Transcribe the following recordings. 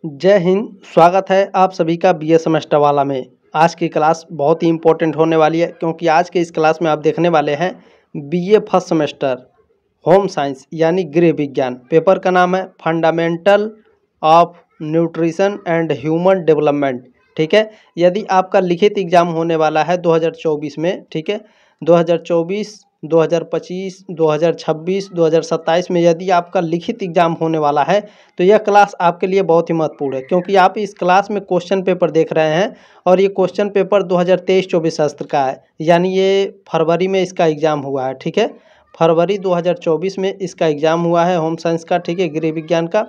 जय हिंद। स्वागत है आप सभी का बीए सेमेस्टर वाला में। आज की क्लास बहुत ही इम्पोर्टेंट होने वाली है क्योंकि आज के इस क्लास में आप देखने वाले हैं BA first semester home science यानी गृह विज्ञान। पेपर का नाम है fundamental of nutrition and human development. ठीक है, यदि आपका लिखित एग्जाम होने वाला है 2024 में, ठीक है, 2024, 2025, 2026, 2027 में यदि आपका लिखित एग्जाम होने वाला है तो यह क्लास आपके लिए बहुत ही महत्वपूर्ण है क्योंकि आप इस क्लास में क्वेश्चन पेपर देख रहे हैं और ये क्वेश्चन पेपर 2023-24 शास्त्र का है, यानी ये फरवरी में इसका एग्ज़ाम हुआ है। ठीक है, फरवरी 2024 में इसका एग्ज़ाम हुआ है होम साइंस का, ठीक है, गृह विज्ञान का।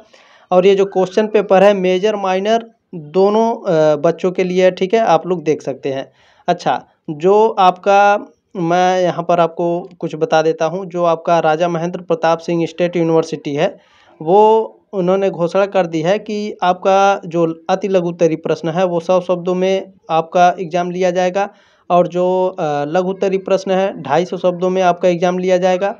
और ये जो क्वेश्चन पेपर है मेजर माइनर दोनों बच्चों के लिए है। ठीक है, आप लोग देख सकते हैं। अच्छा, जो आपका मैं यहाँ पर आपको कुछ बता देता हूँ। जो आपका राजा महेंद्र प्रताप सिंह स्टेट यूनिवर्सिटी है वो उन्होंने घोषणा कर दी है कि आपका जो अति लघु उत्तरी प्रश्न है वो 100 शब्दों में आपका एग्ज़ाम लिया जाएगा और जो लघु उत्तरी प्रश्न है 250 शब्दों में आपका एग्ज़ाम लिया जाएगा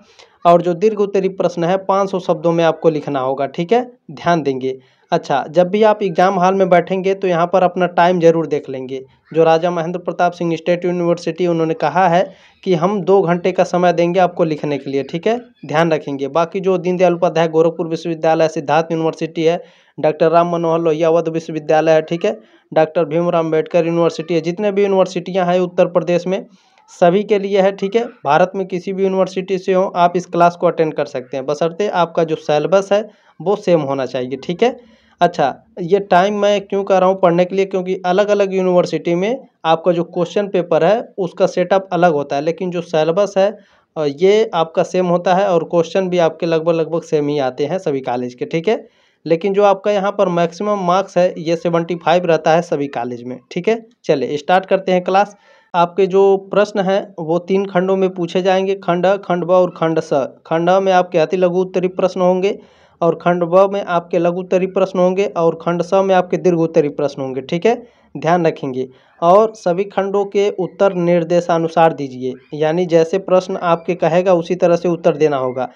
और जो दीर्घ उत्तरी प्रश्न है 500 शब्दों में आपको लिखना होगा। ठीक है, ध्यान देंगे। अच्छा, जब भी आप एग्ज़ाम हॉल में बैठेंगे तो यहाँ पर अपना टाइम ज़रूर देख लेंगे। जो राजा महेंद्र प्रताप सिंह स्टेट यूनिवर्सिटी उन्होंने कहा है कि हम 2 घंटे का समय देंगे आपको लिखने के लिए। ठीक है, ध्यान रखेंगे। बाकी जो दीनदयाल उपाध्याय गोरखपुर विश्वविद्यालय, सिद्धार्थ यूनिवर्सिटी है, डॉक्टर राम मनोहर लोहिया अवध विश्वविद्यालय है, ठीक है, डॉक्टर भीमराव अम्बेडकर यूनिवर्सिटी है, जितने भी यूनिवर्सिटियाँ हैं उत्तर प्रदेश में सभी के लिए है। ठीक है, भारत में किसी भी यूनिवर्सिटी से हो आप इस क्लास को अटेंड कर सकते हैं, बशर्ते आपका जो सिलेबस है वो सेम होना चाहिए। ठीक है। अच्छा, ये टाइम मैं क्यों कर रहा हूँ पढ़ने के लिए, क्योंकि अलग अलग यूनिवर्सिटी में आपका जो क्वेश्चन पेपर है उसका सेटअप अलग होता है, लेकिन जो सिलेबस है ये आपका सेम होता है और क्वेश्चन भी आपके लगभग सेम ही आते हैं सभी कॉलेज के। ठीक है, लेकिन जो आपका यहाँ पर मैक्सिमम मार्क्स है ये 75 रहता है सभी कॉलेज में। ठीक है, चलिए स्टार्ट करते हैं क्लास। आपके जो प्रश्न हैं वो 3 खंडों में पूछे जाएंगे, खंड अ, खंड ब और खंड स। खंड अ में आपके अति लघु उत्तरी प्रश्न होंगे और खंड ब में आपके लघु उत्तरी प्रश्न होंगे और खंड स में आपके दीर्घ उत्तरी प्रश्न होंगे। ठीक है, ध्यान रखेंगे। और सभी खंडों के उत्तर निर्देशानुसार दीजिए, यानी जैसे प्रश्न आपके कहेगा उसी तरह से उत्तर देना होगा।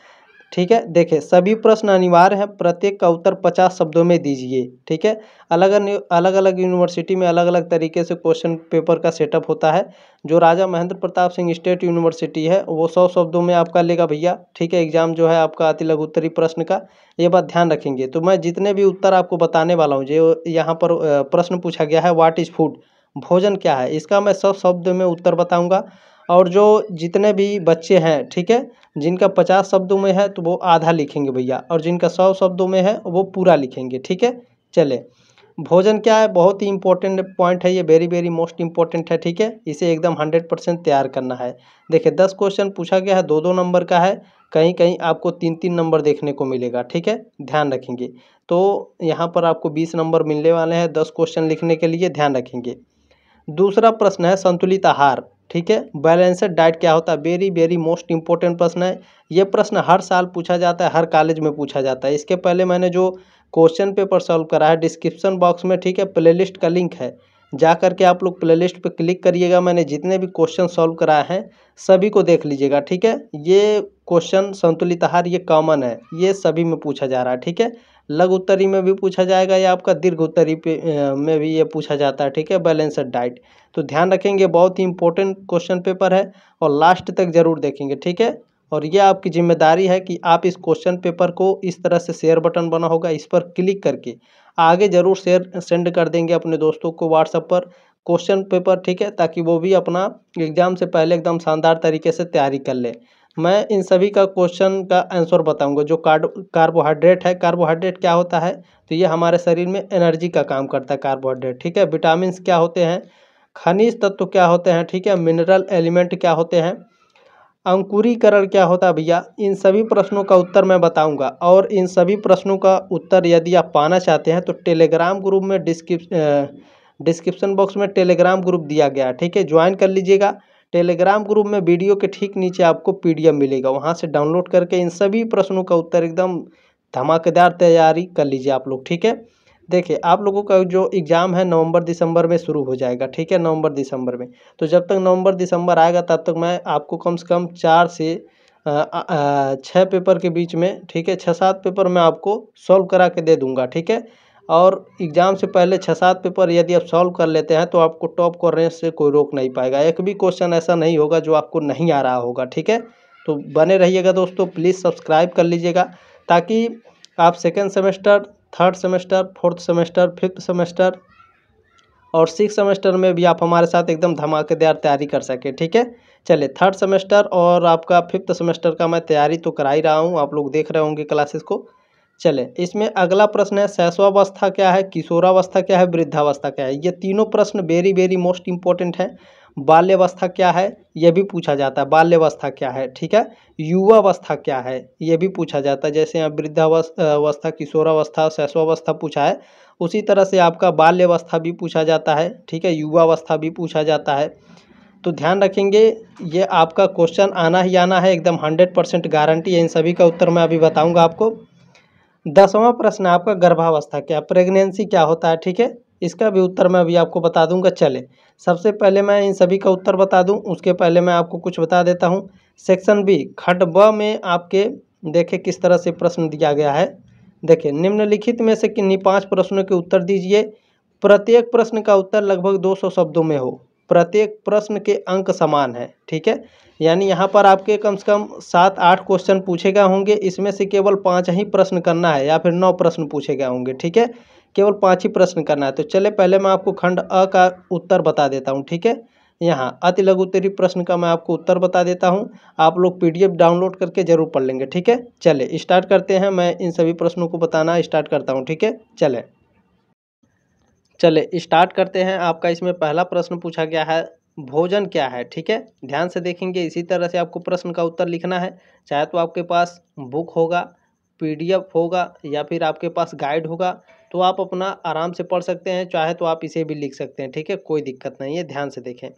ठीक है, देखिए सभी प्रश्न अनिवार्य हैं, प्रत्येक का उत्तर 50 शब्दों में दीजिए। ठीक है, अलग अलग यूनिवर्सिटी में अलग अलग तरीके से क्वेश्चन पेपर का सेटअप होता है। जो राजा महेंद्र प्रताप सिंह स्टेट यूनिवर्सिटी है वो 100 शब्दों में आपका लेगा भैया। ठीक है, एग्जाम जो है आपका अति लघु उत्तरी प्रश्न का, ये बात ध्यान रखेंगे। तो मैं जितने भी उत्तर आपको बताने वाला हूँ, जो यहाँ पर प्रश्न पूछा गया है व्हाट इज़ फूड, भोजन क्या है, इसका मैं 100 शब्द में उत्तर बताऊँगा। और जो जितने भी बच्चे हैं, ठीक है, जिनका 50 शब्दों में है तो वो आधा लिखेंगे भैया और जिनका 100 शब्दों में है वो पूरा लिखेंगे। ठीक है, चले भोजन क्या है, बहुत ही इंपॉर्टेंट पॉइंट है ये, वेरी मोस्ट इंपॉर्टेंट है। ठीक है, इसे एकदम 100% तैयार करना है। देखिए 10 क्वेश्चन पूछा गया है, 2-2 नंबर का है, कहीं कहीं आपको 3-3 नंबर देखने को मिलेगा। ठीक है, ध्यान रखेंगे। तो यहाँ पर आपको 20 नंबर मिलने वाले हैं 10 क्वेश्चन लिखने के लिए, ध्यान रखेंगे। दूसरा प्रश्न है संतुलित आहार। ठीक है, बैलेंस्ड डाइट क्या होता है, वेरी मोस्ट इंपॉर्टेंट प्रश्न है। ये प्रश्न हर साल पूछा जाता है, हर कॉलेज में पूछा जाता है। इसके पहले मैंने जो क्वेश्चन पेपर सॉल्व करा है डिस्क्रिप्शन बॉक्स में, ठीक है, प्लेलिस्ट का लिंक है, जा करके आप लोग प्लेलिस्ट पे क्लिक करिएगा। मैंने जितने भी क्वेश्चन सॉल्व कराए हैं सभी को देख लीजिएगा। ठीक है, ये क्वेश्चन संतुलित आहार ये कॉमन है, ये सभी में पूछा जा रहा है। ठीक है, लघु उत्तरी में भी पूछा जाएगा या आपका दीर्घ उत्तरी में भी ये पूछा जाता है। ठीक है, बैलेंस्ड डाइट, तो ध्यान रखेंगे, बहुत ही इंपॉर्टेंट क्वेश्चन पेपर है और लास्ट तक जरूर देखेंगे। ठीक है, और ये आपकी जिम्मेदारी है कि आप इस क्वेश्चन पेपर को इस तरह से शेयर बटन बना होगा, इस पर क्लिक करके आगे जरूर शेयर सेंड कर देंगे अपने दोस्तों को व्हाट्सएप पर क्वेश्चन पेपर। ठीक है, ताकि वो भी अपना एग्जाम से पहले एकदम शानदार तरीके से तैयारी कर ले। मैं इन सभी का क्वेश्चन का आंसर बताऊंगा। जो कार्बोहाइड्रेट है, कार्बोहाइड्रेट क्या होता है, तो ये हमारे शरीर में एनर्जी का काम करता है कार्बोहाइड्रेट। ठीक है, विटामिन क्या होते हैं, खनिज तत्व क्या होते हैं, ठीक है, मिनरल एलिमेंट क्या होते हैं, अंकुरीकरण क्या होता है भैया, इन सभी प्रश्नों का उत्तर मैं बताऊंगा। और इन सभी प्रश्नों का उत्तर यदि आप पाना चाहते हैं तो टेलीग्राम ग्रुप में डिस्क्रिप्शन बॉक्स में टेलीग्राम ग्रुप दिया गया है। ठीक है, ज्वाइन कर लीजिएगा। टेलीग्राम ग्रुप में वीडियो के ठीक नीचे आपको पीडीएफ मिलेगा, वहां से डाउनलोड करके इन सभी प्रश्नों का उत्तर एकदम धमाकेदार तैयारी कर लीजिए आप लोग। ठीक है, देखिए आप लोगों का जो एग्ज़ाम है नवंबर दिसंबर में शुरू हो जाएगा। ठीक है, नवंबर दिसंबर में, तो जब तक नवंबर दिसंबर आएगा तब तक मैं आपको कम से कम 4 से 6 पेपर के बीच में, ठीक है, 6-7 पेपर मैं आपको सॉल्व करा के दे दूंगा। ठीक है, और एग्ज़ाम से पहले 6-7 पेपर यदि आप सॉल्व कर लेते हैं तो आपको टॉप करने से कोई रोक नहीं पाएगा। एक भी क्वेश्चन ऐसा नहीं होगा जो आपको नहीं आ रहा होगा, ठीक है। तो बने रहिएगा दोस्तों, प्लीज़ सब्सक्राइब कर लीजिएगा ताकि आप second semester, third semester, fourth semester, fifth semester और सिक्स सेमेस्टर में भी आप हमारे साथ एकदम धमाकेदार तैयारी कर सकें, ठीक है। चलिए, थर्ड सेमेस्टर और आपका फिफ्थ सेमेस्टर का मैं तैयारी तो करा ही रहा हूँ, आप लोग देख रहे होंगे क्लासेस को। चले, इसमें अगला प्रश्न है शैशवावस्था क्या है, किशोरावस्था क्या है, वृद्धावस्था क्या है। ये तीनों प्रश्न वेरी वेरी मोस्ट इंपॉर्टेंट है। बाल्यावस्था क्या है ये भी पूछा जाता है, बाल्यावस्था क्या है, ठीक है। युवावस्था क्या है ये भी पूछा जाता है। जैसे यहाँ वृद्धावस्था, किशोरावस्था, शैशवावस्था पूछा है, उसी तरह से आपका बाल्यावस्था भी पूछा जाता है, ठीक है। युवावस्था भी पूछा जाता है। तो ध्यान रखेंगे, ये आपका क्वेश्चन आना ही आना है, एकदम 100% गारंटी है। इन सभी का उत्तर मैं अभी बताऊंगा आपको। 10वां प्रश्न आपका गर्भावस्था क्या, प्रेगनेंसी क्या होता है, ठीक है। इसका भी उत्तर मैं अभी आपको बता दूंगा। चले, सबसे पहले मैं इन सभी का उत्तर बता दूं, उसके पहले मैं आपको कुछ बता देता हूं। सेक्शन बी खंड ब में आपके देखिए किस तरह से प्रश्न दिया गया है। देखिए, निम्नलिखित में से किन्हीं 5 प्रश्नों के उत्तर दीजिए। प्रत्येक प्रश्न का उत्तर लगभग 200 शब्दों में हो। प्रत्येक प्रश्न के अंक समान है, ठीक है। यानी यहाँ पर आपके कम से कम 7-8 क्वेश्चन पूछे गए होंगे, इसमें से केवल 5 ही प्रश्न करना है या फिर 9 प्रश्न पूछे गए होंगे, ठीक है। केवल 5 ही प्रश्न करना है। तो चले, पहले मैं आपको खंड अ का उत्तर बता देता हूँ, ठीक है। यहाँ अति लघु उत्तरीय प्रश्न का मैं आपको उत्तर बता देता हूँ। आप लोग PDF डाउनलोड करके जरूर पढ़ लेंगे, ठीक है। चले स्टार्ट करते हैं, मैं इन सभी प्रश्नों को बताना स्टार्ट करता हूँ, ठीक है। चले स्टार्ट करते हैं। आपका इसमें पहला प्रश्न पूछा गया है, भोजन क्या है, ठीक है। ध्यान से देखेंगे, इसी तरह से आपको प्रश्न का उत्तर लिखना है। चाहे तो आपके पास बुक होगा, PDF होगा या फिर आपके पास गाइड होगा, तो आप अपना आराम से पढ़ सकते हैं। चाहे तो आप इसे भी लिख सकते हैं, ठीक है, कोई दिक्कत नहीं है। ध्यान से देखें,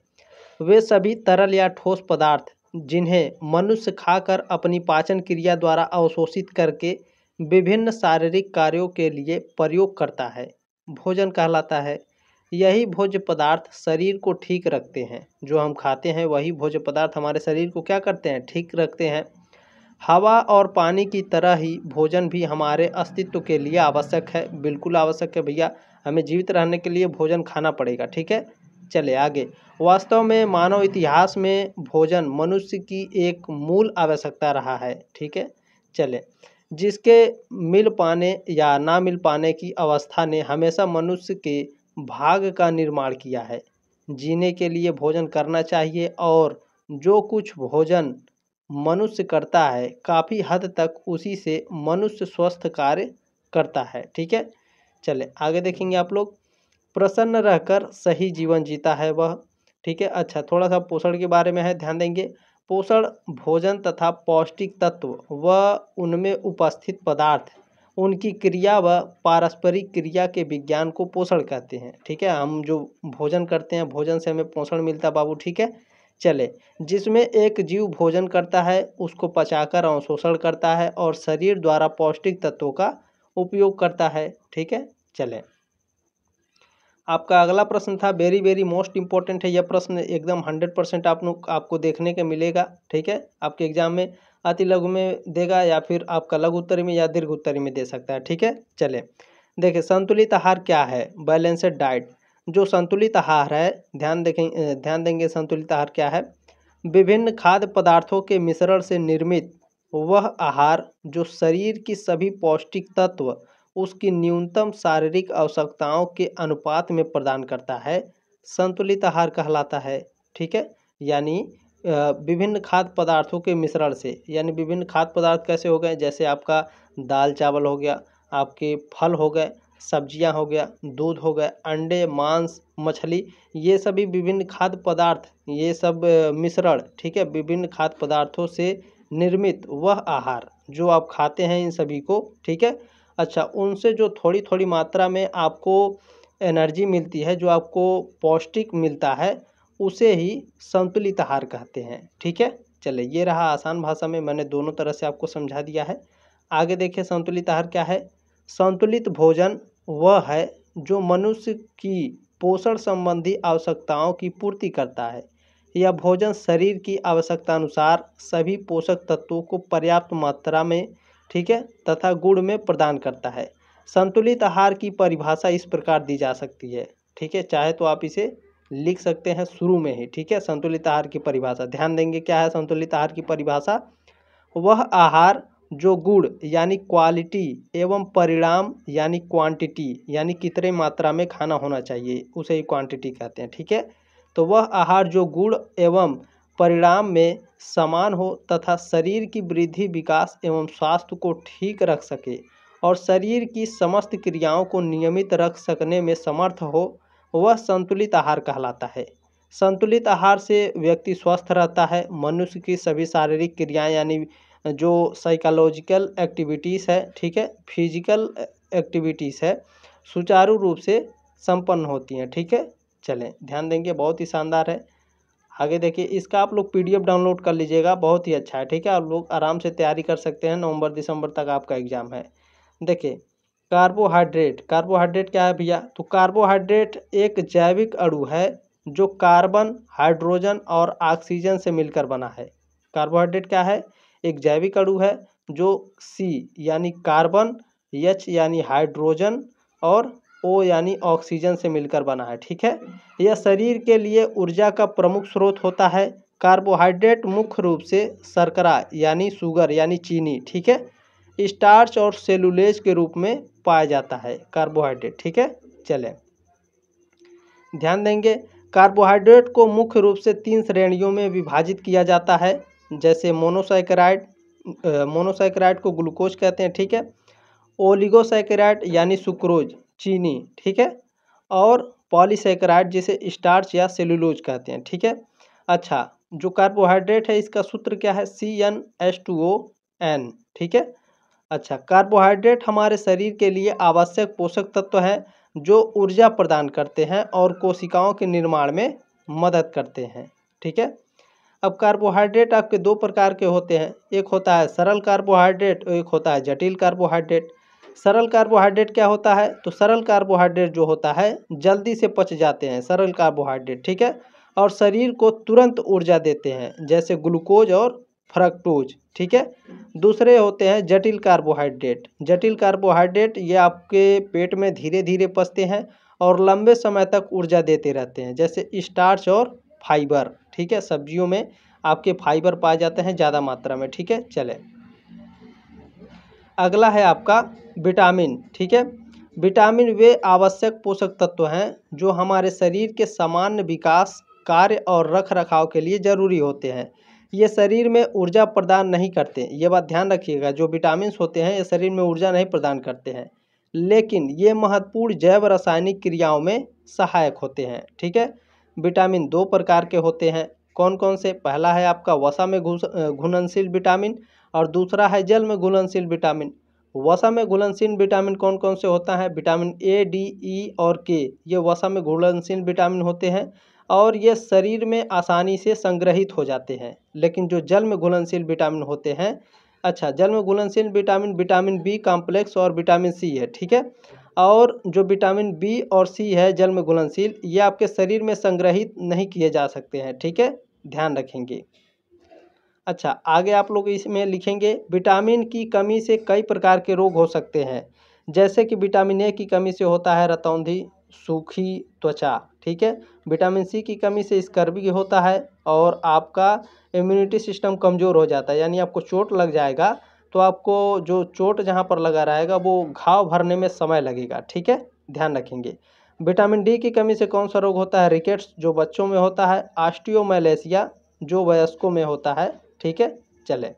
वे सभी तरल या ठोस पदार्थ जिन्हें मनुष्य खाकर अपनी पाचन क्रिया द्वारा अवशोषित करके विभिन्न शारीरिक कार्यों के लिए प्रयोग करता है, भोजन कहलाता है। यही भोज्य पदार्थ शरीर को ठीक रखते हैं। जो हम खाते हैं वही भोज्य पदार्थ हमारे शरीर को क्या करते हैं, ठीक रखते हैं। हवा और पानी की तरह ही भोजन भी हमारे अस्तित्व के लिए आवश्यक है। बिल्कुल आवश्यक है भैया, हमें जीवित रहने के लिए भोजन खाना पड़ेगा, ठीक है। चले आगे, वास्तव में मानव इतिहास में भोजन मनुष्य की एक मूल आवश्यकता रहा है, ठीक है। चले, जिसके मिल पाने या ना मिल पाने की अवस्था ने हमेशा मनुष्य के भाग का निर्माण किया है। जीने के लिए भोजन करना चाहिए और जो कुछ भोजन मनुष्य करता है काफ़ी हद तक उसी से मनुष्य स्वस्थ कार्य करता है, ठीक है। चले आगे देखेंगे आप लोग, प्रसन्न रहकर सही जीवन जीता है वह, ठीक है। अच्छा, थोड़ा सा पोषण के बारे में है, ध्यान देंगे। पोषण भोजन तथा पौष्टिक तत्व व उनमें उपस्थित पदार्थ, उनकी क्रिया व पारस्परिक क्रिया के विज्ञान को पोषण कहते हैं, ठीक है। हम जो भोजन करते हैं, भोजन से हमें पोषण मिलता है बाबू, ठीक है। चले, जिसमें एक जीव भोजन करता है, उसको पचाकर अवशोषण करता है और शरीर द्वारा पौष्टिक तत्वों का उपयोग करता है, ठीक है। चले, आपका अगला प्रश्न था वेरी वेरी मोस्ट इंपॉर्टेंट है। यह प्रश्न एकदम 100% आपको देखने के मिलेगा, ठीक है। आपके एग्जाम में अति लघु में देगा या फिर आपका लघु उत्तरी में या दीर्घ उत्तरी में दे सकता है, ठीक है। चले देखिए, संतुलित आहार क्या है, बैलेंस्ड डाइट। जो संतुलित आहार है, ध्यान देंगे संतुलित आहार क्या है, विभिन्न खाद्य पदार्थों के मिश्रण से निर्मित वह आहार जो शरीर की सभी पौष्टिक तत्व उसकी न्यूनतम शारीरिक आवश्यकताओं के अनुपात में प्रदान करता है, संतुलित आहार कहलाता है, ठीक है। यानी विभिन्न खाद्य पदार्थों के मिश्रण से, यानी विभिन्न खाद्य पदार्थ कैसे हो गए, जैसे आपका दाल चावल हो गया, आपके फल हो गए, सब्जियां हो गया, दूध हो गए, अंडे, मांस, मछली, ये सभी विभिन्न खाद्य पदार्थ, ये सब मिश्रण, ठीक है, विभिन्न खाद्य पदार्थों से निर्मित वह आहार जो आप खाते हैं इन सभी को, ठीक है। अच्छा, उनसे जो थोड़ी थोड़ी मात्रा में आपको एनर्जी मिलती है, जो आपको पौष्टिक मिलता है, उसे ही संतुलित आहार कहते हैं, ठीक है। चले, ये रहा आसान भाषा में, मैंने दोनों तरह से आपको समझा दिया है। आगे देखिए, संतुलित आहार क्या है। संतुलित भोजन वह है जो मनुष्य की पोषण संबंधी आवश्यकताओं की पूर्ति करता है। यह भोजन शरीर की आवश्यकता अनुसार सभी पोषक तत्वों को पर्याप्त मात्रा में, ठीक है, तथा गुण में प्रदान करता है। संतुलित आहार की परिभाषा इस प्रकार दी जा सकती है, ठीक है, चाहे तो आप इसे लिख सकते हैं शुरू में ही, ठीक है। संतुलित आहार की परिभाषा ध्यान देंगे, क्या है संतुलित आहार की परिभाषा? वह आहार जो गुण यानी क्वालिटी एवं परिणाम यानी क्वांटिटी यानी कितने मात्रा में खाना होना चाहिए, उसे ही क्वांटिटी कहते हैं, ठीक है। तो वह आहार जो गुण एवं परिणाम में समान हो तथा शरीर की वृद्धि, विकास एवं स्वास्थ्य को ठीक रख सके और शरीर की समस्त क्रियाओं को नियमित रख सकने में समर्थ हो, वह संतुलित आहार कहलाता है। संतुलित आहार से व्यक्ति स्वस्थ रहता है, मनुष्य की सभी शारीरिक क्रियाएं यानी जो साइकोलॉजिकल एक्टिविटीज़ है, ठीक है, फिजिकल एक्टिविटीज़ है, सुचारू रूप से संपन्न होती हैं, ठीक है। चलें ध्यान देंगे, बहुत ही शानदार है। आगे देखिए, इसका आप लोग पीडीएफ डाउनलोड कर लीजिएगा, बहुत ही अच्छा है, ठीक है। आप लोग आराम से तैयारी कर सकते हैं, नवंबर दिसंबर तक आपका एग्जाम है। देखिए कार्बोहाइड्रेट, कार्बोहाइड्रेट क्या है भैया? तो कार्बोहाइड्रेट एक जैविक अणु है जो कार्बन, हाइड्रोजन और ऑक्सीजन से मिलकर बना है। कार्बोहाइड्रेट क्या है? एक जैविक अणु है जो C यानी कार्बन, H यानी हाइड्रोजन और O यानी ऑक्सीजन से मिलकर बना है, ठीक है। यह शरीर के लिए ऊर्जा का प्रमुख स्रोत होता है। कार्बोहाइड्रेट मुख्य रूप से शर्करा यानी शुगर यानी चीनी, ठीक है, स्टार्च और सेलुलेज के रूप में पाया जाता है कार्बोहाइड्रेट, ठीक है। चलें ध्यान देंगे, कार्बोहाइड्रेट को मुख्य रूप से 3 श्रेणियों में विभाजित किया जाता है, जैसे मोनोसैकेराइड, मोनोसैकेराइड को ग्लूकोज कहते हैं, ठीक है, ओलिगोसैकेराइड यानी सुक्रोज चीनी, ठीक है, और पॉलीसैकेराइड जिसे स्टार्च या सेलुलोज कहते हैं, ठीक है। अच्छा, जो कार्बोहाइड्रेट है इसका सूत्र क्या है? CnH2ON, ठीक है। अच्छा, कार्बोहाइड्रेट हमारे शरीर के लिए आवश्यक पोषक तत्व हैं जो ऊर्जा प्रदान करते हैं और कोशिकाओं के निर्माण में मदद करते हैं, ठीक है। अब कार्बोहाइड्रेट आपके 2 प्रकार के होते हैं, एक होता है सरल कार्बोहाइड्रेट और एक होता है जटिल कार्बोहाइड्रेट। सरल कार्बोहाइड्रेट क्या होता है? तो सरल कार्बोहाइड्रेट जो होता है जल्दी से पच जाते हैं, सरल कार्बोहाइड्रेट, ठीक है, और शरीर को तुरंत ऊर्जा देते हैं, जैसे ग्लूकोज और फ्रक्टोज, ठीक है। दूसरे होते हैं जटिल कार्बोहाइड्रेट। जटिल कार्बोहाइड्रेट ये आपके पेट में धीरे धीरे पचते हैं और लंबे समय तक ऊर्जा देते रहते हैं, जैसे स्टार्च और फाइबर, ठीक है। सब्जियों में आपके फाइबर पाए जाते हैं ज़्यादा मात्रा में, ठीक है। चले अगला है आपका विटामिन, ठीक है। विटामिन वे आवश्यक पोषक तत्व हैं जो हमारे शरीर के सामान्य विकास, कार्य और रख रखाव के लिए जरूरी होते हैं। ये शरीर में ऊर्जा प्रदान नहीं करते, ये बात ध्यान रखिएगा, जो विटामिन होते हैं ये शरीर में ऊर्जा नहीं प्रदान करते हैं, लेकिन ये महत्वपूर्ण जैव रासायनिक क्रियाओं में सहायक होते हैं, ठीक है। विटामिन 2 प्रकार के होते हैं, कौन कौन से? पहला है आपका वसा में घुलनशील विटामिन और दूसरा है जल में घुलनशील विटामिन। वसा में घुलनशील विटामिन कौन कौन से होता है? विटामिन A, D, E और K, ये वसा में घुलनशील विटामिन होते हैं और ये शरीर में आसानी से संग्रहित हो जाते हैं। लेकिन जो जल में घुलनशील विटामिन होते हैं, अच्छा, जल में घुलनशील विटामिन विटामिन B कॉम्प्लेक्स और विटामिन C है, ठीक है, और जो विटामिन B और C है जल में घुलनशील, ये आपके शरीर में संग्रहित नहीं किए जा सकते हैं, ठीक है, ध्यान रखेंगे। अच्छा, आगे आप लोग इसमें लिखेंगे विटामिन की कमी से कई प्रकार के रोग हो सकते हैं, जैसे कि विटामिन A की कमी से होता है रतौंधी, सूखी त्वचा, ठीक है। विटामिन C की कमी से स्कर्वी होता है और आपका इम्यूनिटी सिस्टम कमज़ोर हो जाता है, यानी आपको चोट लग जाएगा तो आपको जो चोट जहाँ पर लगा रहेगा वो घाव भरने में समय लगेगा, ठीक है, ध्यान रखेंगे। विटामिन D की कमी से कौन सा रोग होता है? रिकेट्स, जो बच्चों में होता है, ऑस्टियोमैलेशिया जो वयस्कों में होता है, ठीक है। चले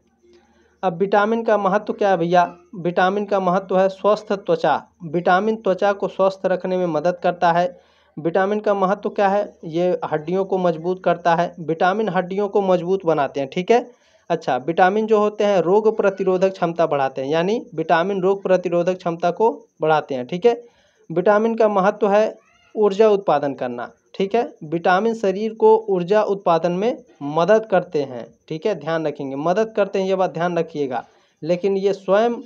अब विटामिन का महत्व क्या है भैया? विटामिन का महत्व है स्वस्थ त्वचा। विटामिन त्वचा को स्वस्थ रखने में मदद करता है। विटामिन का महत्व क्या है? ये हड्डियों को मजबूत करता है। विटामिन हड्डियों को मजबूत बनाते हैं, ठीक है। अच्छा, विटामिन जो होते हैं रोग प्रतिरोधक क्षमता बढ़ाते हैं, यानी विटामिन रोग प्रतिरोधक क्षमता को बढ़ाते हैं, ठीक है। विटामिन का महत्व है ऊर्जा उत्पादन करना, ठीक है। विटामिन शरीर को ऊर्जा उत्पादन में मदद करते हैं, ठीक है, ध्यान रखेंगे, मदद करते हैं, ये बात ध्यान रखिएगा, लेकिन ये स्वयं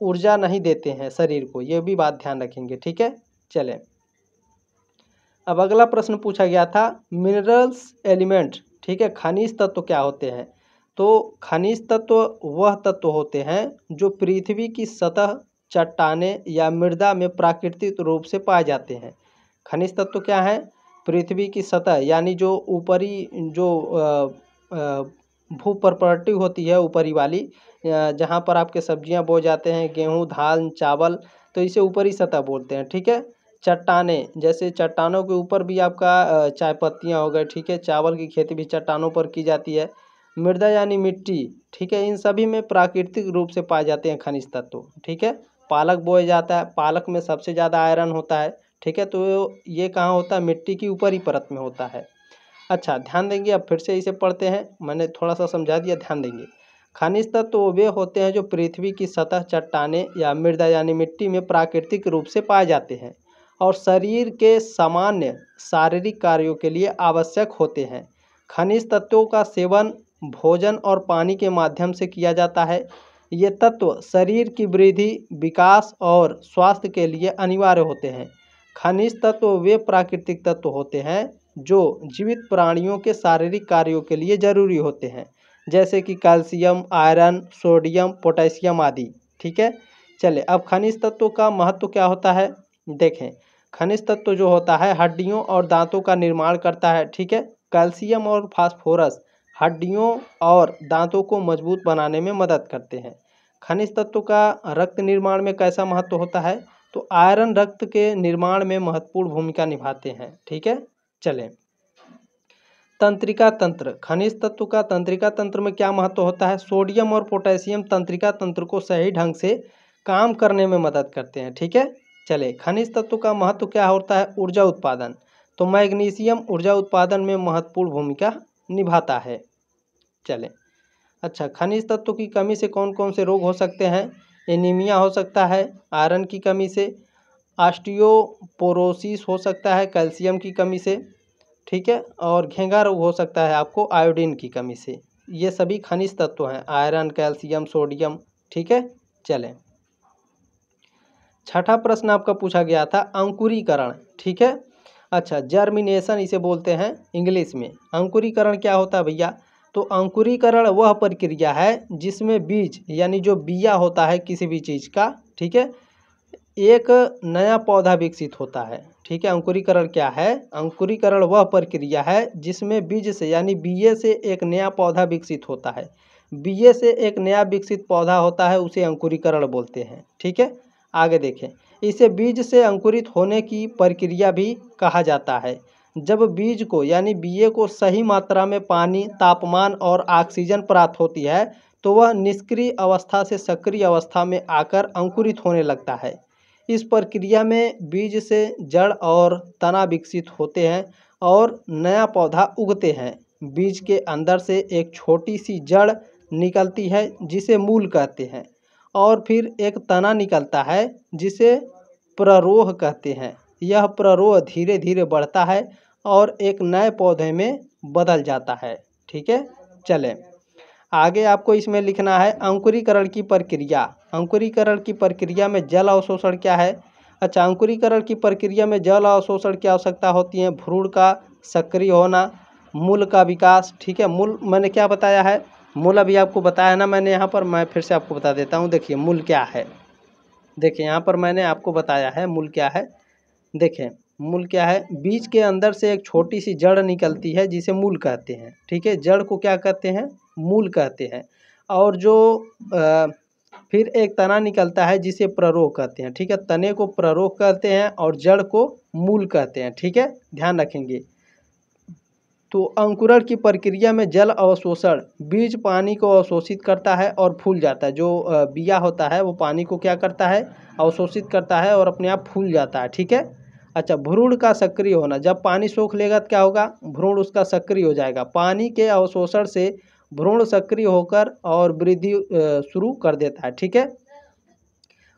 ऊर्जा नहीं देते हैं शरीर को, ये भी बात ध्यान रखेंगे, ठीक है। चलें अब अगला प्रश्न पूछा गया था मिनरल्स एलिमेंट, ठीक है, खनिज तत्व क्या होते हैं? तो खनिज तत्व वह तत्व होते हैं जो पृथ्वी की सतह चट्टानें या मृदा में प्राकृतिक रूप से पाए जाते हैं। खनिज तत्व क्या है? पृथ्वी की सतह यानी जो ऊपरी जो भू प्रॉपर्टी होती है ऊपरी वाली, जहाँ पर आपके सब्जियां बोए जाते हैं, गेहूं, धान, चावल, तो इसे ऊपरी सतह बोलते हैं। ठीक है। चट्टानें, जैसे चट्टानों के ऊपर भी आपका चाय पत्तियाँ हो गए। ठीक है। चावल की खेती भी चट्टानों पर की जाती है। मृदा यानी मिट्टी। ठीक है। इन सभी में प्राकृतिक रूप से पाए जाते हैं खनिज तत्व। ठीक है। पालक बोया जाता है, पालक में सबसे ज़्यादा आयरन होता है। ठीक है। तो ये कहाँ होता है? मिट्टी की ऊपरी परत में होता है। अच्छा, ध्यान देंगे, अब फिर से इसे पढ़ते हैं। मैंने थोड़ा सा समझा दिया, ध्यान देंगे। खनिज तत्व वे होते हैं जो पृथ्वी की सतह, चट्टानें या मृदा यानी मिट्टी में प्राकृतिक रूप से पाए जाते हैं और शरीर के सामान्य शारीरिक कार्यों के लिए आवश्यक होते हैं। खनिज तत्वों का सेवन भोजन और पानी के माध्यम से किया जाता है। ये तत्व शरीर की वृद्धि, विकास और स्वास्थ्य के लिए अनिवार्य होते हैं। खनिज तत्व वे प्राकृतिक तत्व होते हैं जो जीवित प्राणियों के शारीरिक कार्यों के लिए जरूरी होते हैं, जैसे कि कैल्शियम, आयरन, सोडियम, पोटेशियम आदि। ठीक है। चले, अब खनिज तत्वों का महत्व क्या होता है देखें। खनिज तत्व जो होता है हड्डियों और दांतों का निर्माण करता है। ठीक है। कैल्शियम और फास्फोरस हड्डियों और दांतों को मजबूत बनाने में मदद करते हैं। खनिज तत्व का रक्त निर्माण में कैसा महत्व होता है? तो आयरन रक्त के निर्माण में महत्वपूर्ण भूमिका निभाते हैं। ठीक है। चलें, तंत्रिका तंत्र। खनिज तत्व का तंत्रिका तंत्र में क्या महत्व होता है? सोडियम और पोटेशियम तंत्रिका तंत्र को सही ढंग से काम करने में मदद करते हैं। ठीक है। चले, खनिज तत्व का महत्व क्या होता है? ऊर्जा उत्पादन। तो मैग्नीशियम ऊर्जा उत्पादन में महत्वपूर्ण भूमिका निभाता है। चलें, अच्छा, खनिज तत्व की कमी से कौन कौन से रोग हो सकते हैं? एनीमिया हो सकता है आयरन की कमी से, ऑस्टियोपोरोसिस हो सकता है कैल्शियम की कमी से। ठीक है। और घेंघा रोग हो सकता है आपको आयोडीन की कमी से। ये सभी खनिज तत्व हैं, आयरन, कैल्शियम, सोडियम। ठीक है। चलें, छठा प्रश्न आपका पूछा गया था अंकुरीकरण। ठीक है। अच्छा, जर्मिनेशन इसे बोलते हैं इंग्लिश में। अंकुरीकरण क्या होता है भैया? तो अंकुरीकरण वह प्रक्रिया है जिसमें बीज यानी जो बिया होता है किसी भी चीज़ का, ठीक है, एक नया पौधा विकसित होता है। ठीक है। अंकुरीकरण क्या है? अंकुरीकरण वह प्रक्रिया है जिसमें बीज से यानी बीए से एक नया पौधा विकसित होता है। बीए से एक नया विकसित पौधा होता है, उसे अंकुरीकरण बोलते हैं। ठीक है। आगे देखें, इसे बीज से अंकुरित होने की प्रक्रिया भी कहा जाता है। जब बीज को यानी बीए को सही मात्रा में पानी, तापमान और ऑक्सीजन प्राप्त होती है तो वह निष्क्रिय अवस्था से सक्रिय अवस्था में आकर अंकुरित होने लगता है। इस प्रक्रिया में बीज से जड़ और तना विकसित होते हैं और नया पौधा उगते हैं। बीज के अंदर से एक छोटी सी जड़ निकलती है जिसे मूल कहते हैं और फिर एक तना निकलता है जिसे प्ररोह कहते हैं। यह प्ररोह धीरे धीरे बढ़ता है और एक नए पौधे में बदल जाता है। ठीक है। चलें, आगे आपको इसमें लिखना है अंकुरीकरण की प्रक्रिया। अंकुरीकरण की प्रक्रिया में जल अवशोषण क्या है? अच्छा, अंकुरीकरण की प्रक्रिया में जल अवशोषण की आवश्यकता होती है। भ्रूण का सक्रिय होना, मूल का विकास। ठीक है। मूल मैंने क्या बताया है? मूल अभी आपको बताया ना मैंने, यहाँ पर मैं फिर से आपको बता देता हूँ। देखिए मूल क्या है, देखिए यहाँ पर मैंने आपको बताया है मूल क्या है। देखें मूल क्या है? बीज के अंदर से एक छोटी सी जड़ निकलती है जिसे मूल कहते हैं। ठीक है। जड़ को क्या कहते हैं? मूल कहते हैं। और जो फिर एक तना निकलता है जिसे प्ररोह कहते हैं। ठीक है। तने को प्ररोह कहते हैं और जड़ को मूल कहते हैं। ठीक है, ध्यान रखेंगे। तो अंकुरण की प्रक्रिया में जल अवशोषण, बीज पानी को अवशोषित करता है और फूल जाता है। जो बिया होता है वो पानी को क्या करता है? अवशोषित करता है और अपने आप फूल जाता है। ठीक है। अच्छा, भ्रूण का सक्रिय होना, जब पानी सोख लेगा तो क्या होगा? भ्रूण उसका सक्रिय हो जाएगा। पानी के अवशोषण से भ्रूण सक्रिय होकर और वृद्धि शुरू कर देता है। ठीक है।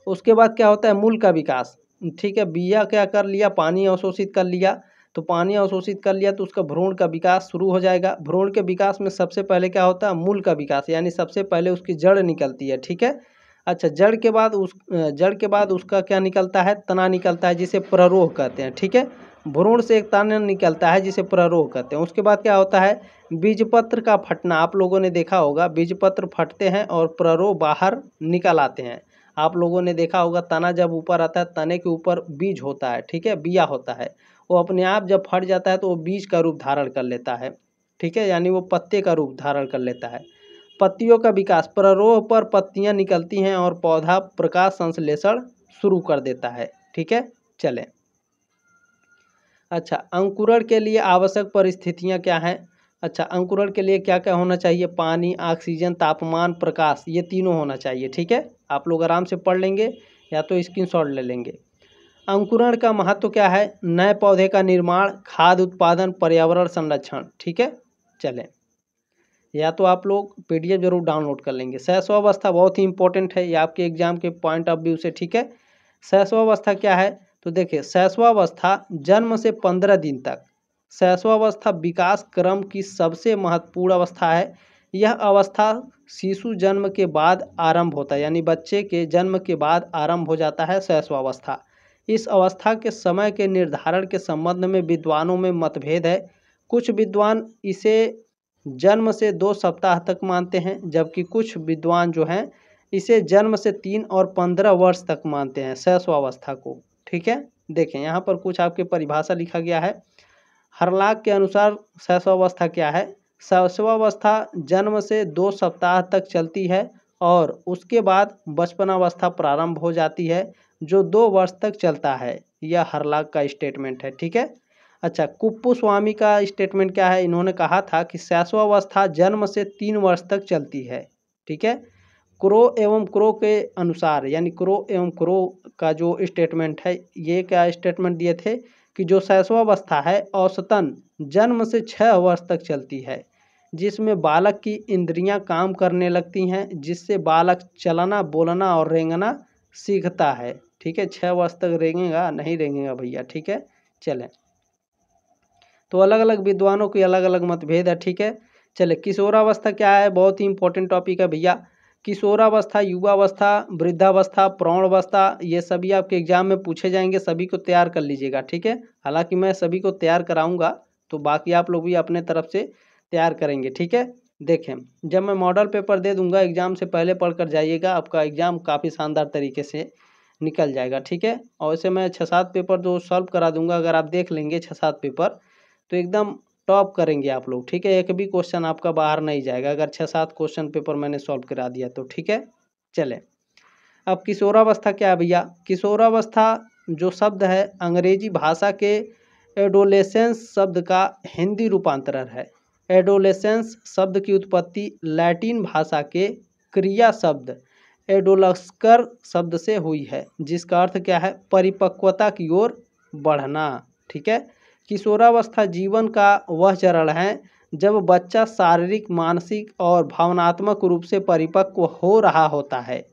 उसके बाद क्या होता है? मूल का विकास। ठीक है। बिया क्या कर लिया? पानी अवशोषित कर लिया, तो पानी अवशोषित कर लिया तो उसका भ्रूण का विकास शुरू हो जाएगा। भ्रूण के विकास में सबसे पहले क्या होता है? मूल का विकास, यानी सबसे पहले उसकी जड़ निकलती है। ठीक है। अच्छा, जड़ के बाद उसका क्या निकलता है? तना निकलता है जिसे प्ररोह कहते हैं। ठीक है। भ्रूण से एक तना निकलता है जिसे प्ररोह कहते हैं। उसके बाद क्या होता है? बीजपत्र का फटना। आप लोगों ने देखा होगा बीजपत्र फटते हैं और प्ररोह बाहर निकल आते हैं। आप लोगों ने देखा होगा तना जब ऊपर आता है, तने के ऊपर बीज होता है, ठीक है, बिया होता है। वो अपने आप जब फट जाता है तो वो बीज का रूप धारण कर लेता है, ठीक है, यानी वो पत्ते का रूप धारण कर लेता है। पत्तियों का विकास, प्ररोह पर पत्तियां निकलती हैं और पौधा प्रकाश संश्लेषण शुरू कर देता है, ठीक है। चलें, अच्छा, अंकुरण के लिए आवश्यक परिस्थितियां क्या हैं? अच्छा, अंकुरण के लिए क्या क्या होना चाहिए? पानी, ऑक्सीजन, तापमान, प्रकाश, ये तीनों होना चाहिए, ठीक है। आप लोग आराम से पढ़ लेंगे या तो स्क्रीनशॉट ले लेंगे। अंकुरण का महत्व क्या है? नए पौधे का निर्माण, खाद्य उत्पादन, पर्यावरण संरक्षण, ठीक है। चलें, या तो आप लोग पीडीएफ जरूर डाउनलोड कर लेंगे। शैशवावस्था बहुत ही इंपॉर्टेंट है, ये आपके एग्जाम के पॉइंट ऑफ व्यू से, ठीक है। शैशवावस्था क्या है? तो देखिए, शैशवावस्था जन्म से 15 दिन तक, शैशवावस्था विकास क्रम की सबसे महत्वपूर्ण अवस्था है। यह अवस्था शिशु जन्म के बाद आरंभ होता है, यानी बच्चे के जन्म के बाद आरंभ हो जाता है शैशवावस्था। इस अवस्था के समय के निर्धारण के संबंध में विद्वानों में मतभेद है। कुछ विद्वान इसे जन्म से 2 सप्ताह तक मानते हैं, जबकि कुछ विद्वान जो हैं इसे जन्म से 3 और 15 वर्ष तक मानते हैं शैशवावस्था को, ठीक है। देखें, यहाँ पर कुछ आपके परिभाषा लिखा गया है। हर्लॉक के अनुसार शैशवावस्था क्या है? शैशवावस्था जन्म से 2 सप्ताह तक चलती है और उसके बाद बचपनावस्था प्रारंभ हो जाती है, जो 2 वर्ष तक चलता है। यह हर्लॉक का स्टेटमेंट है, ठीक है। अच्छा, कुप्पुस्वामी का स्टेटमेंट क्या है? इन्होंने कहा था कि शैशवावस्था जन्म से 3 वर्ष तक चलती है, ठीक है। क्रो एवं क्रो के अनुसार, यानी क्रो एवं क्रो का जो स्टेटमेंट है, ये क्या स्टेटमेंट दिए थे कि जो शैशवावस्था है औसतन जन्म से 6 वर्ष तक चलती है, जिसमें बालक की इंद्रियां काम करने लगती हैं, जिससे बालक चलना, बोलना और रेंगना सीखता है, ठीक है। 6 वर्ष तक रेंगेगा नहीं रेंगेगा भैया, ठीक है। चलें, तो अलग अलग विद्वानों की अलग अलग मतभेद है, ठीक है। चले, किशोरावस्था क्या है? बहुत ही इंपॉर्टेंट टॉपिक है भैया। किशोरावस्था, युवावस्था, वृद्धावस्था, प्रौढ़ावस्था, ये सभी आपके एग्जाम में पूछे जाएंगे, सभी को तैयार कर लीजिएगा, ठीक है। हालांकि मैं सभी को तैयार कराऊंगा, तो बाकी आप लोग भी अपने तरफ से तैयार करेंगे, ठीक है। देखें, जब मैं मॉडल पेपर दे दूंगा, एग्जाम से पहले पढ़ कर जाइएगा, आपका एग्जाम काफ़ी शानदार तरीके से निकल जाएगा, ठीक है। और ऐसे मैं 6-7 पेपर जो सॉल्व करा दूंगा, अगर आप देख लेंगे 6-7 पेपर तो एकदम टॉप करेंगे आप लोग, ठीक है। एक भी क्वेश्चन आपका बाहर नहीं जाएगा, अगर 6-7 क्वेश्चन पेपर मैंने सॉल्व करा दिया तो, ठीक है। चले, अब किशोरावस्था क्या है भैया? किशोरावस्था जो शब्द है अंग्रेजी भाषा के एडोलेसेंस शब्द का हिंदी रूपांतरण है। एडोलेसेंस शब्द की उत्पत्ति लैटिन भाषा के क्रिया शब्द एडोलस्कर शब्द से हुई है, जिसका अर्थ क्या है? परिपक्वता की ओर बढ़ना, ठीक है। किशोरावस्था जीवन का वह चरण है जब बच्चा शारीरिक, मानसिक और भावनात्मक रूप से परिपक्व हो रहा होता है।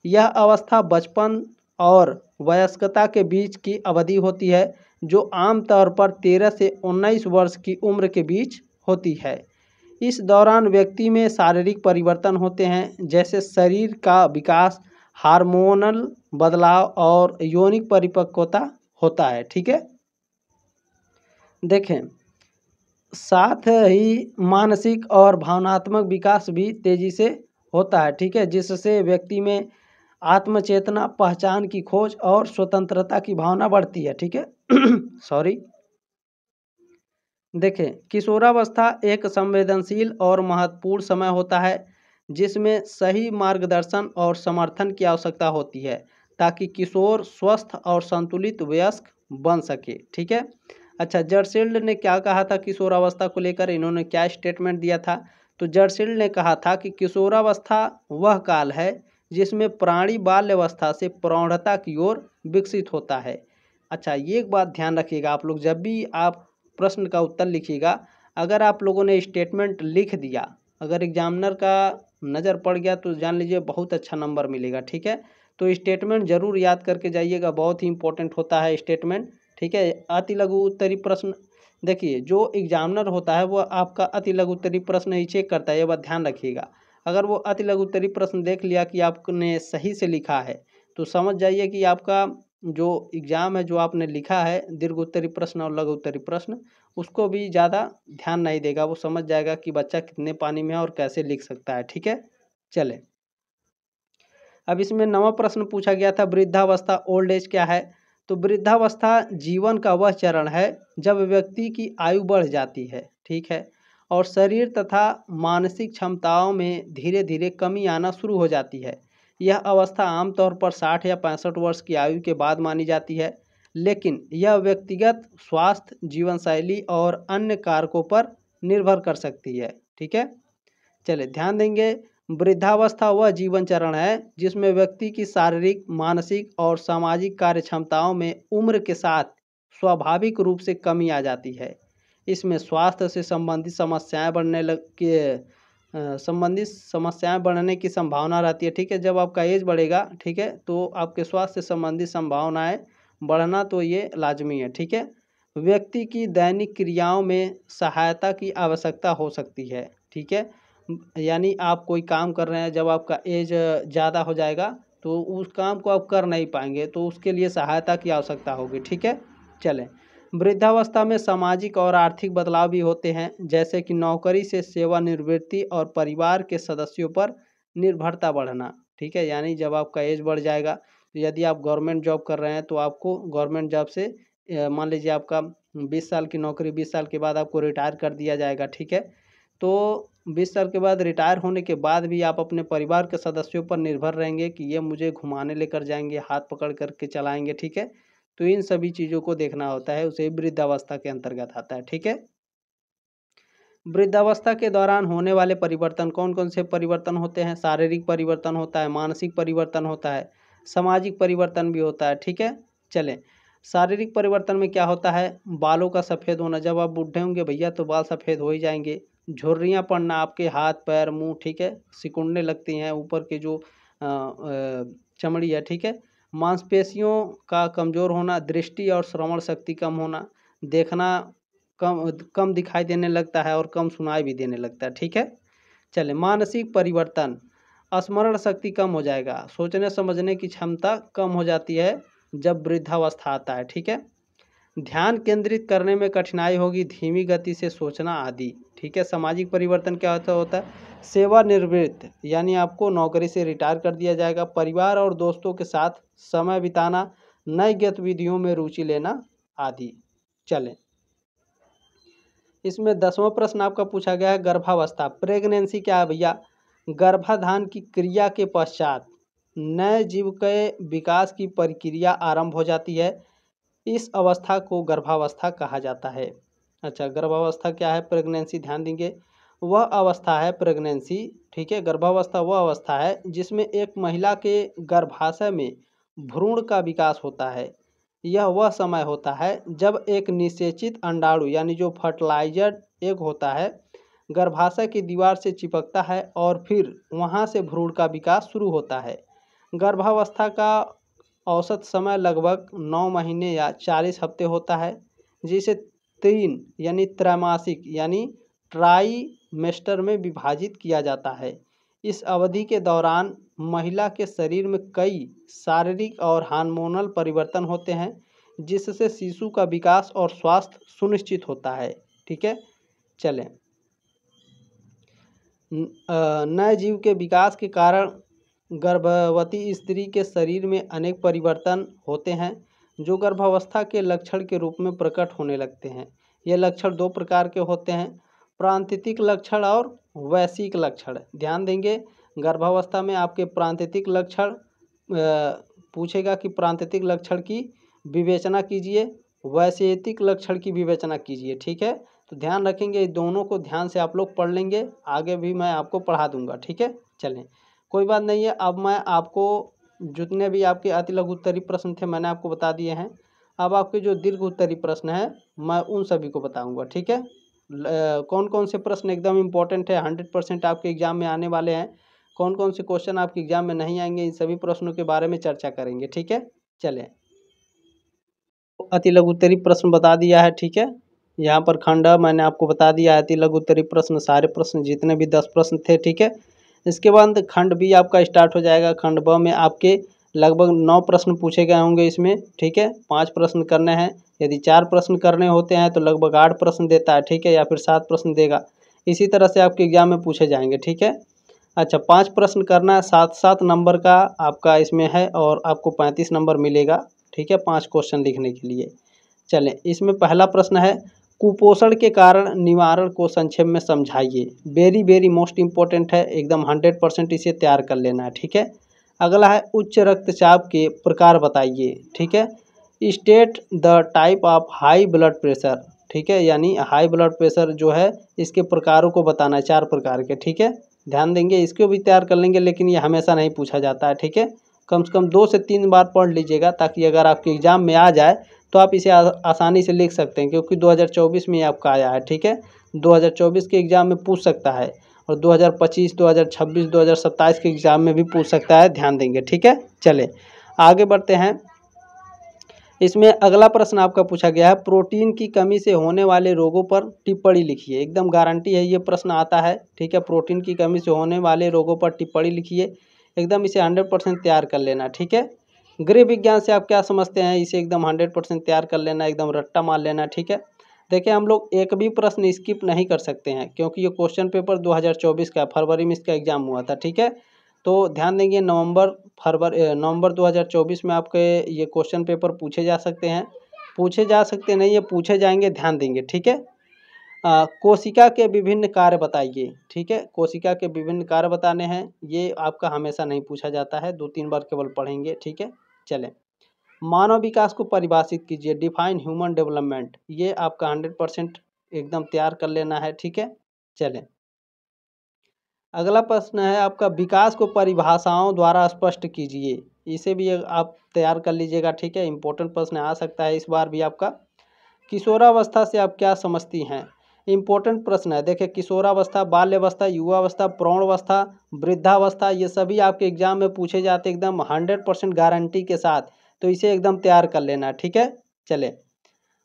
यह अवस्था बचपन और वयस्कता के बीच की अवधि होती है, जो आमतौर पर 13 से 19 वर्ष की उम्र के बीच होती है। इस दौरान व्यक्ति में शारीरिक परिवर्तन होते हैं, जैसे शरीर का विकास, हार्मोनल बदलाव और यौनिक परिपक्वता होता है, ठीक है। देखें, साथ ही मानसिक और भावनात्मक विकास भी तेजी से होता है, ठीक है, जिससे व्यक्ति में आत्मचेतना, पहचान की खोज और स्वतंत्रता की भावना बढ़ती है, ठीक है। सॉरी। देखें, किशोरावस्था एक संवेदनशील और महत्वपूर्ण समय होता है, जिसमें सही मार्गदर्शन और समर्थन की आवश्यकता होती है, ताकि किशोर स्वस्थ और संतुलित वयस्क बन सके, ठीक है। अच्छा, जर्सील्ड ने क्या कहा था किशोरावस्था को लेकर? इन्होंने क्या स्टेटमेंट दिया था? तो जर्सील्ड ने कहा था कि किशोरावस्था वह काल है जिसमें प्राणी बाल्यावस्था से प्रौढ़ता की ओर विकसित होता है। अच्छा, ये एक बात ध्यान रखिएगा आप लोग, जब भी आप प्रश्न का उत्तर लिखिएगा, अगर आप लोगों ने स्टेटमेंट लिख दिया, अगर एग्जामिनर का नज़र पड़ गया तो जान लीजिए बहुत अच्छा नंबर मिलेगा, ठीक है। तो स्टेटमेंट जरूर याद करके जाइएगा, बहुत ही इंपॉर्टेंट होता है स्टेटमेंट, ठीक है। अति लघु उत्तरीय प्रश्न, देखिए जो एग्जामिनर होता है वो आपका अति लघु उत्तरीय प्रश्न ही चेक करता है, ये बात ध्यान रखिएगा। अगर वो अति लघु उत्तरीय प्रश्न देख लिया कि आपने सही से लिखा है, तो समझ जाइए कि आपका जो एग्ज़ाम है, जो आपने लिखा है दीर्घ उत्तरीय प्रश्न और लघु उत्तरीय प्रश्न, उसको भी ज़्यादा ध्यान नहीं देगा, वो समझ जाएगा कि बच्चा कितने पानी में है और कैसे लिख सकता है, ठीक है। चले, अब इसमें 9वां प्रश्न पूछा गया था, वृद्धावस्था ओल्ड एज क्या है? तो वृद्धावस्था जीवन का वह चरण है जब व्यक्ति की आयु बढ़ जाती है, ठीक है, और शरीर तथा मानसिक क्षमताओं में धीरे धीरे कमी आना शुरू हो जाती है। यह अवस्था आमतौर पर 60 या 65 वर्ष की आयु के बाद मानी जाती है, लेकिन यह व्यक्तिगत स्वास्थ्य, जीवन शैली और अन्य कारकों पर निर्भर कर सकती है, ठीक है। चलिए ध्यान देंगे, वृद्धावस्था वह जीवन चरण है जिसमें व्यक्ति की शारीरिक, मानसिक और सामाजिक कार्य क्षमताओं में उम्र के साथ स्वाभाविक रूप से कमी आ जाती है। इसमें स्वास्थ्य से संबंधित समस्याएं बढ़ने की संभावना रहती है, ठीक है। जब आपका एज बढ़ेगा, ठीक है, तो आपके स्वास्थ्य से संबंधित संभावनाएं बढ़ना तो ये लाजमी है, ठीक है। व्यक्ति की दैनिक क्रियाओं में सहायता की आवश्यकता हो सकती है, ठीक है। यानी आप कोई काम कर रहे हैं, जब आपका एज ज़्यादा हो जाएगा तो उस काम को आप कर नहीं पाएंगे, तो उसके लिए सहायता की आवश्यकता होगी, ठीक है। चलें, वृद्धावस्था में सामाजिक और आर्थिक बदलाव भी होते हैं, जैसे कि नौकरी से सेवानिवृत्ति और परिवार के सदस्यों पर निर्भरता बढ़ना, ठीक है। यानी जब आपका एज बढ़ जाएगा, तो यदि आप गवर्नमेंट जॉब कर रहे हैं तो आपको गवर्नमेंट जॉब से मान लीजिए आपका 20 साल की नौकरी, 20 साल के बाद आपको रिटायर कर दिया जाएगा, ठीक है। तो 20 साल के बाद रिटायर होने के बाद भी आप अपने परिवार के सदस्यों पर निर्भर रहेंगे कि ये मुझे घुमाने लेकर जाएंगे, हाथ पकड़ करके चलाएंगे, ठीक है। तो इन सभी चीज़ों को देखना होता है, उसे वृद्धावस्था के अंतर्गत आता है, ठीक है। वृद्धावस्था के दौरान होने वाले परिवर्तन कौन कौन से परिवर्तन होते हैं? शारीरिक परिवर्तन होता है, मानसिक परिवर्तन होता है, सामाजिक परिवर्तन भी होता है, ठीक है। चलें, शारीरिक परिवर्तन में क्या होता है? बालों का सफ़ेद होना, जब आप बूढ़े होंगे भैया तो बाल सफ़ेद हो ही जाएंगे। झुर्रियाँ पड़ना, आपके हाथ पैर मुंह, ठीक है, सिकुड़ने लगती हैं, ऊपर के जो चमड़ी है, ठीक है। मांसपेशियों का कमज़ोर होना, दृष्टि और श्रवण शक्ति कम होना, देखना कम दिखाई देने लगता है और कम सुनाई भी देने लगता है, ठीक है। चले, मानसिक परिवर्तन, स्मरण शक्ति कम हो जाएगा, सोचने समझने की क्षमता कम हो जाती है जब वृद्धावस्था आता है, ठीक है। ध्यान केंद्रित करने में कठिनाई होगी, धीमी गति से सोचना आदि, ठीक है। सामाजिक परिवर्तन क्या होता है? सेवानिवृत्त, यानी आपको नौकरी से रिटायर कर दिया जाएगा, परिवार और दोस्तों के साथ समय बिताना, नई गतिविधियों में रुचि लेना आदि। चलें, इसमें 10वां प्रश्न आपका पूछा गया है, गर्भावस्था, प्रेगनेंसी क्या है भैया? गर्भाधान की क्रिया के पश्चात नए जीव के विकास की प्रक्रिया आरंभ हो जाती है, इस अवस्था को गर्भावस्था कहा जाता है। अच्छा, गर्भावस्था क्या है? प्रेगनेंसी, ध्यान देंगे, वह अवस्था है प्रेगनेंसी, ठीक है। गर्भावस्था वह अवस्था है जिसमें एक महिला के गर्भाशय में भ्रूण का विकास होता है। यह वह समय होता है जब एक निषेचित अंडाणु, यानी जो फर्टिलाइजर एग होता है, गर्भाशय की दीवार से चिपकता है और फिर वहां से भ्रूण का विकास शुरू होता है। गर्भावस्था का औसत समय लगभग 9 महीने या 40 हफ्ते होता है, जिसे 3 यानी त्रैमासिक यानी ट्राइमेस्टर में विभाजित किया जाता है। इस अवधि के दौरान महिला के शरीर में कई शारीरिक और हार्मोनल परिवर्तन होते हैं, जिससे शिशु का विकास और स्वास्थ्य सुनिश्चित होता है, ठीक है। चलें, नए जीव के विकास के कारण गर्भवती स्त्री के शरीर में अनेक परिवर्तन होते हैं, जो गर्भावस्था के लक्षण के रूप में प्रकट होने लगते हैं। ये लक्षण 2 प्रकार के होते हैं, प्रांतीतिक लक्षण और वैश्विक लक्षण। ध्यान देंगे, गर्भावस्था में आपके प्रांतीतिक लक्षण पूछेगा कि प्रांतीतिक लक्षण की विवेचना कीजिए, वैश्विक लक्षण की विवेचना कीजिए, ठीक है। तो ध्यान रखेंगे, दोनों को ध्यान से आप लोग पढ़ लेंगे, आगे भी मैं आपको पढ़ा दूंगा, ठीक है। चलें, कोई बात नहीं है। अब मैं आपको जितने भी आपके अति लघु उत्तरीय प्रश्न थे मैंने आपको बता दिए हैं। अब आपके जो दीर्घ उत्तरीय प्रश्न हैं मैं उन सभी को बताऊंगा, ठीक है। कौन कौन से प्रश्न एकदम इम्पोर्टेंट है, 100% आपके एग्जाम में आने वाले हैं, कौन कौन से क्वेश्चन आपके एग्जाम में नहीं आएंगे, इन सभी प्रश्नों के बारे में चर्चा करेंगे, ठीक है। चलें, अति लघु उत्तरीय प्रश्न बता दिया है, ठीक है। यहाँ पर खंड मैंने आपको बता दिया है, अति लघु उत्तरीय प्रश्न सारे प्रश्न जितने भी 10 प्रश्न थे, ठीक है। इसके बाद खंड बी आपका स्टार्ट हो जाएगा। खंड ब में आपके लगभग 9 प्रश्न पूछे गए होंगे इसमें, ठीक है। 5 प्रश्न करने हैं, यदि 4 प्रश्न करने होते हैं तो लगभग 8 प्रश्न देता है, ठीक है, या फिर 7 प्रश्न देगा। इसी तरह से आपके एग्जाम में पूछे जाएंगे, ठीक है। अच्छा 5 प्रश्न करना है, 7-7 नंबर का आपका इसमें है और आपको 35 नंबर मिलेगा, ठीक है, 5 क्वेश्चन लिखने के लिए। चलें, इसमें पहला प्रश्न है, कुपोषण के कारण निवारण को संक्षेप में समझाइए। वेरी वेरी मोस्ट इम्पोर्टेंट है, एकदम 100% इसे तैयार कर लेना है, ठीक है। अगला है, उच्च रक्तचाप के प्रकार बताइए, ठीक है। State the type of high blood pressure, ठीक है, यानी हाई ब्लड प्रेशर जो है इसके प्रकारों को बताना है, 4 प्रकार के, ठीक है। ध्यान देंगे, इसको भी तैयार कर लेंगे, लेकिन ये हमेशा नहीं पूछा जाता है, ठीक है। कम से कम 2 से 3 बार पढ़ लीजिएगा, ताकि अगर आपके एग्ज़ाम में आ जाए तो आप इसे आसानी से लिख सकते हैं, क्योंकि 2024 में ये आपका आया है, ठीक है। 2024 के एग्ज़ाम में पूछ सकता है और 2025, 2026, 2027 के एग्ज़ाम में भी पूछ सकता है, ध्यान देंगे, ठीक है। चलें आगे बढ़ते हैं। इसमें अगला प्रश्न आपका पूछा गया है, प्रोटीन की कमी से होने वाले रोगों पर टिप्पणी लिखिए। एकदम गारंटी है ये प्रश्न आता है, ठीक है। प्रोटीन की कमी से होने वाले रोगों पर टिप्पणी लिखिए, एकदम इसे 100% तैयार कर लेना, ठीक है। गृह विज्ञान से आप क्या समझते हैं, इसे एकदम 100% तैयार कर लेना, एकदम रट्टा मार लेना, ठीक है। देखिए हम लोग एक भी प्रश्न स्किप नहीं कर सकते हैं, क्योंकि ये क्वेश्चन पेपर 2024 का, फरवरी में इसका एग्जाम हुआ था, ठीक है। तो ध्यान देंगे, नवंबर 2024 में आपके ये क्वेश्चन पेपर पूछे जा सकते हैं, पूछे जा सकते नहीं, ये पूछे जाएंगे, ध्यान देंगे, ठीक है। कोशिका के विभिन्न कार्य बताइए, ठीक है। कोशिका के विभिन्न कार्य बताने हैं, ये आपका हमेशा नहीं पूछा जाता है, 2-3 बार केवल पढ़ेंगे, ठीक है। चलें, मानव विकास को परिभाषित कीजिए, डिफाइन ह्यूमन डेवलपमेंट, ये आपका 100% एकदम तैयार कर लेना है, ठीक है। चलें, अगला प्रश्न है आपका, विकास को परिभाषाओं द्वारा स्पष्ट कीजिए, इसे भी आप तैयार कर लीजिएगा, ठीक है। इंपॉर्टेंट प्रश्न आ सकता है इस बार भी आपका। किशोरावस्था से आप क्या समझती हैं, इंपॉर्टेंट प्रश्न है। देखिए, किशोरावस्था, बाल्यावस्था, युवावस्था, प्रौढ़ावस्था, वृद्धावस्था, ये सभी आपके एग्जाम में पूछे जाते हैं, एकदम 100% गारंटी के साथ, तो इसे एकदम तैयार कर लेना, ठीक है। चले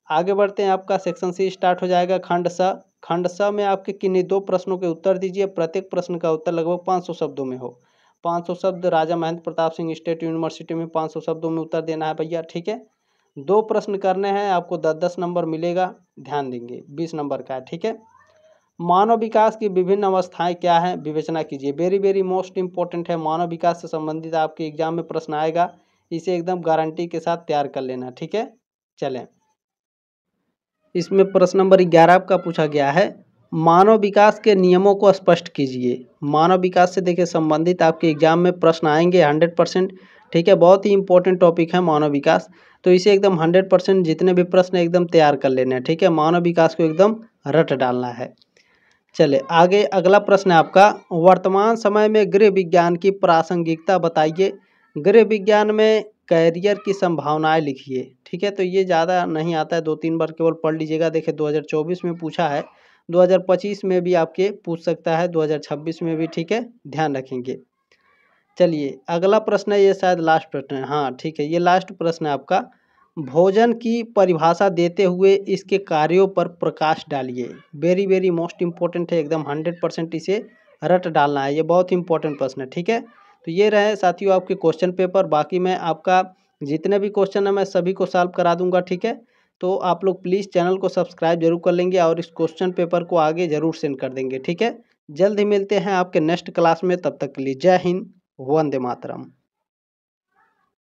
आगे बढ़ते हैं, आपका सेक्शन सी स्टार्ट हो जाएगा, खंड स। खंड स में आपके किन्हीं 2 प्रश्नों के उत्तर दीजिए, प्रत्येक प्रश्न का उत्तर लगभग 500 शब्दों में हो। 500 शब्द, राजा महेंद्र प्रताप सिंह स्टेट यूनिवर्सिटी में 500 शब्दों में उत्तर देना है भैया, ठीक है। 2 प्रश्न करने हैं, आपको 10-10 नंबर मिलेगा, ध्यान देंगे, 20 नंबर का है, ठीक है। मानव विकास की विभिन्न अवस्थाएं क्या हैं, विवेचना कीजिए। वेरी वेरी मोस्ट इंपॉर्टेंट है, मानव विकास से संबंधित आपके एग्जाम में प्रश्न आएगा, इसे एकदम गारंटी के साथ तैयार कर लेना, ठीक है। चलें, इसमें प्रश्न नंबर 11 आपका पूछा गया है, मानव विकास के नियमों को स्पष्ट कीजिए। मानव विकास से देखिए संबंधित आपके एग्जाम में प्रश्न आएंगे 100%, ठीक है। बहुत ही इंपॉर्टेंट टॉपिक है मानव विकास, तो इसे एकदम 100% जितने भी प्रश्न एकदम तैयार कर लेना है, ठीक है। मानव विकास को एकदम रट डालना है। चले आगे, अगला प्रश्न है आपका, वर्तमान समय में गृह विज्ञान की प्रासंगिकता बताइए। गृह विज्ञान में कैरियर की संभावनाएं लिखिए, ठीक है। तो ये ज़्यादा नहीं आता है, 2-3 बार केवल पढ़ लीजिएगा। देखिए 2024 में पूछा है, 2025 में भी आपके पूछ सकता है, 2026 में भी, ठीक है, ध्यान रखेंगे। चलिए अगला प्रश्न है, ये शायद लास्ट प्रश्न है, हाँ ठीक है, ये लास्ट प्रश्न है आपका, भोजन की परिभाषा देते हुए इसके कार्यों पर प्रकाश डालिए। वेरी वेरी मोस्ट इम्पोर्टेंट है, एकदम 100% इसे रट डालना है, ये बहुत ही इंपॉर्टेंट प्रश्न है, ठीक है। तो ये रहे साथियों आपके क्वेश्चन पेपर, बाकी मैं आपका जितने भी क्वेश्चन है मैं सभी को सॉल्व करा दूंगा, ठीक है। तो आप लोग प्लीज़ चैनल को सब्सक्राइब जरूर कर लेंगे और इस क्वेश्चन पेपर को आगे ज़रूर सेंड कर देंगे, ठीक है। जल्द ही मिलते हैं आपके नेक्स्ट क्लास में, तब तक के लिए जय हिंद, वंदे मातरम।